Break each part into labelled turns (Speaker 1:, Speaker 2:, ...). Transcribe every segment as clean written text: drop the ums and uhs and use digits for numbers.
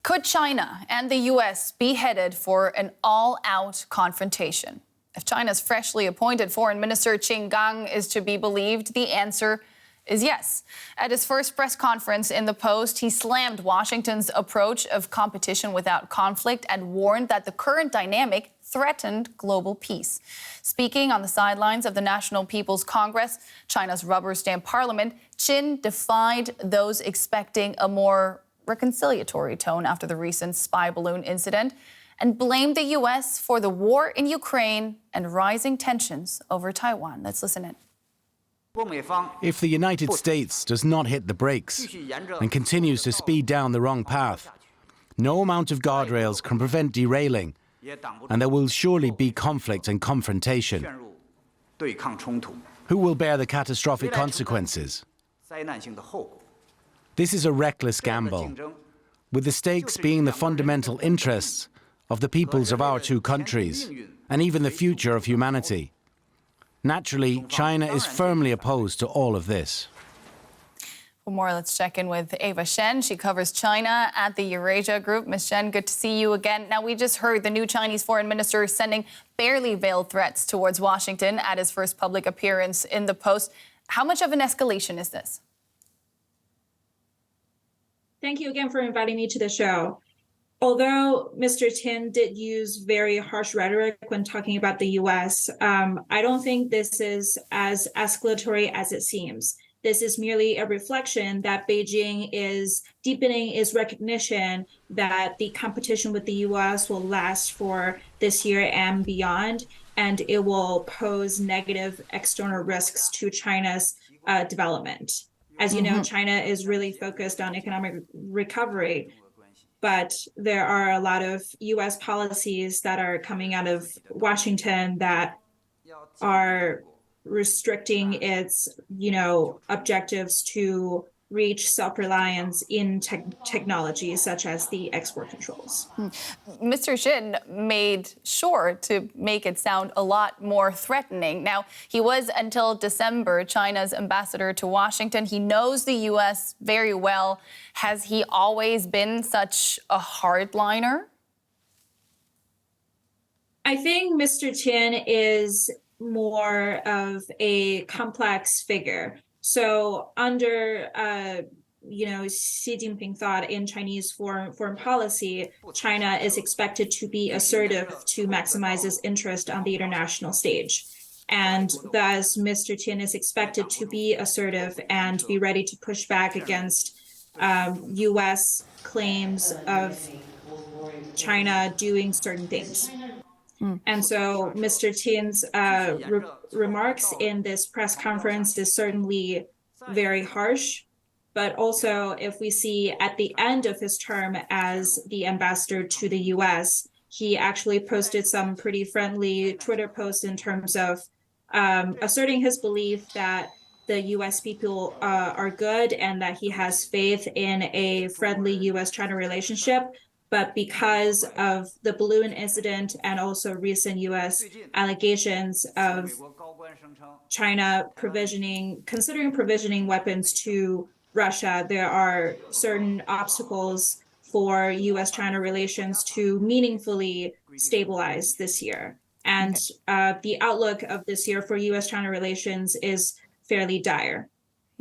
Speaker 1: Could China and the U.S. be headed for an all-out confrontation? If China's freshly appointed Foreign Minister Qin Gang is to be believed, the answer is yes. At his first press conference in the post, he slammed Washington's approach of competition without conflict and warned that the current dynamic threatened global peace. Speaking on the sidelines of the National People's Congress, China's rubber-stamp parliament, Qin defied those expecting a more reconciliatory tone after the recent spy balloon incident and blamed the U.S. for the war in Ukraine and rising tensions over Taiwan. Let's listen in.
Speaker 2: If the United States does not hit the brakes and continues to speed down the wrong path, no amount of guardrails can prevent derailing, and there will surely be conflict and confrontation. Who will bear the catastrophic consequences? This is a reckless gamble, with the stakes being the fundamental interests of the peoples of our two countries, and even the future of humanity. Naturally, China is firmly opposed to all of this.
Speaker 1: For more, let's check in with Ava Shen. She covers China at the Eurasia Group. Ms. Shen, good to see you again. Now, we just heard the new Chinese foreign minister sending barely veiled threats towards Washington at his first public appearance in the post. How much of an escalation is this?
Speaker 3: Thank you again for inviting me to the show. Although Mr. Qin did use very harsh rhetoric when talking about the U.S., I don't think this is as escalatory as it seems. This is merely a reflection that Beijing is deepening its recognition that the competition with the U.S. will last for this year and beyond, and it will pose negative external risks to China's development. As you know, China is really focused on economic recovery, but there are a lot of U.S. policies that are coming out of Washington that are restricting its, objectives to reach self-reliance in technology, such as the export controls.
Speaker 1: Mr. Qin made sure to make it sound a lot more threatening. Now, he was, until December, China's ambassador to Washington. He knows the U.S. very well. Has he always been such a hardliner?
Speaker 3: I think Mr. Qin is more of a complex figure. So under, Xi Jinping thought in Chinese foreign policy, China is expected to be assertive to maximize its interest on the international stage. And thus, Mr. Qin is expected to be assertive and be ready to push back against U.S. claims of China doing certain things. And so Mr. Qin's remarks in this press conference is certainly very harsh. But also, if we see at the end of his term as the ambassador to the U.S., he actually posted some pretty friendly Twitter posts in terms of asserting his belief that the U.S. people are good and that he has faith in a friendly U.S.-China relationship. But because of the balloon incident and also recent U.S. allegations of China considering provisioning weapons to Russia, there are certain obstacles for U.S.-China relations to meaningfully stabilize this year. And the outlook of this year for U.S.-China relations is fairly dire.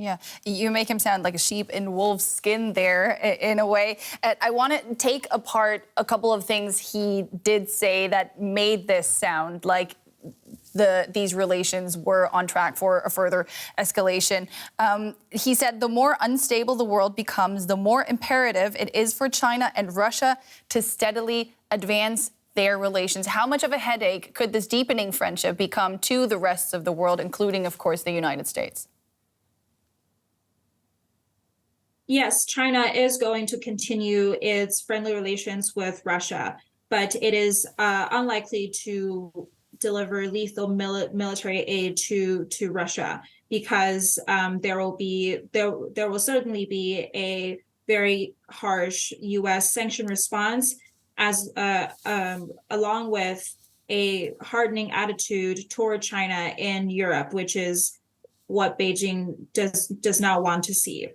Speaker 1: Yeah, you make him sound like a sheep in wolf's skin there, in a way. I want to take apart a couple of things he did say that made this sound like these relations were on track for a further escalation. He said the more unstable the world becomes, the more imperative it is for China and Russia to steadily advance their relations. How much of a headache could this deepening friendship become to the rest of the world, including, of course, the United States?
Speaker 3: Yes, China is going to continue its friendly relations with Russia, but it is unlikely to deliver lethal military aid to Russia because there will certainly be a very harsh U.S. sanction response, as along with a hardening attitude toward China in Europe, which is what Beijing does not want to see.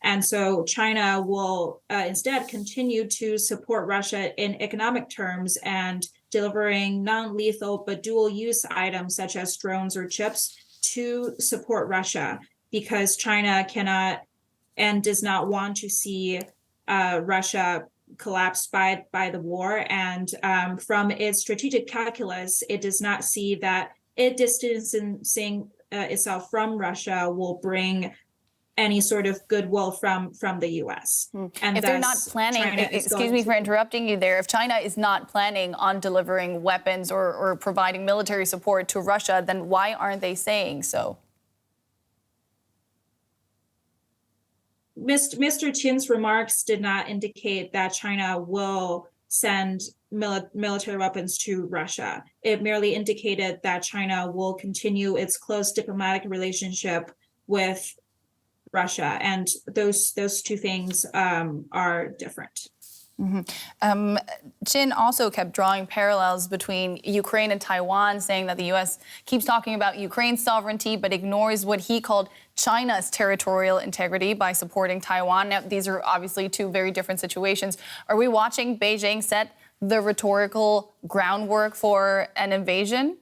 Speaker 3: And so China will instead continue to support Russia in economic terms and delivering non-lethal but dual-use items such as drones or chips to support Russia, because China cannot and does not want to see Russia collapsed by the war. And from its strategic calculus, it does not see that it distancing itself from Russia will bring any sort of goodwill from the U.S.
Speaker 1: And if they're not planning, excuse me for interrupting you there, if China is not planning on delivering weapons or providing military support to Russia, then why aren't they saying so?
Speaker 3: Mr. Qin's remarks did not indicate that China will send military weapons to Russia. It merely indicated that China will continue its close diplomatic relationship with Russia, and those two things are different.
Speaker 1: Qin also kept drawing parallels between Ukraine and Taiwan, saying that the U.S. keeps talking about Ukraine's sovereignty but ignores what he called China's territorial integrity by supporting Taiwan. Now, these are obviously two very different situations. Are we watching Beijing set the rhetorical groundwork for an invasion?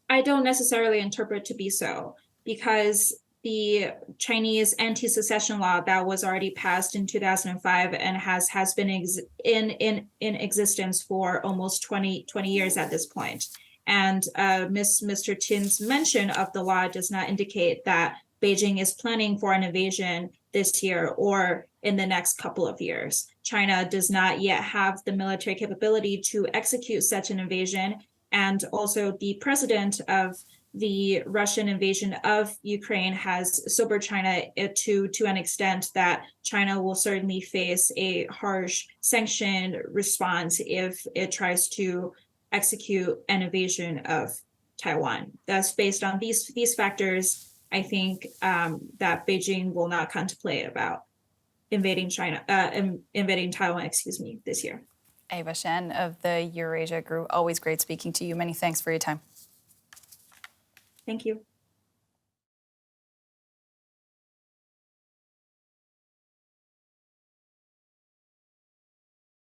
Speaker 3: I don't necessarily interpret to be so, because the Chinese anti-secession law that was already passed in 2005 and has been in existence for almost 20 years at this point. And Mr. Qin's mention of the law does not indicate that Beijing is planning for an invasion this year or in the next couple of years. China does not yet have the military capability to execute such an invasion. And also the president of the Russian invasion of Ukraine has sobered China to an extent that China will certainly face a harsh sanctioned response if it tries to execute an invasion of Taiwan. Thus, based on these factors, I think that Beijing will not contemplate about invading Taiwan, this year.
Speaker 1: Ava Shen of the Eurasia Group, always great speaking to you. Many thanks for your time.
Speaker 3: Thank you.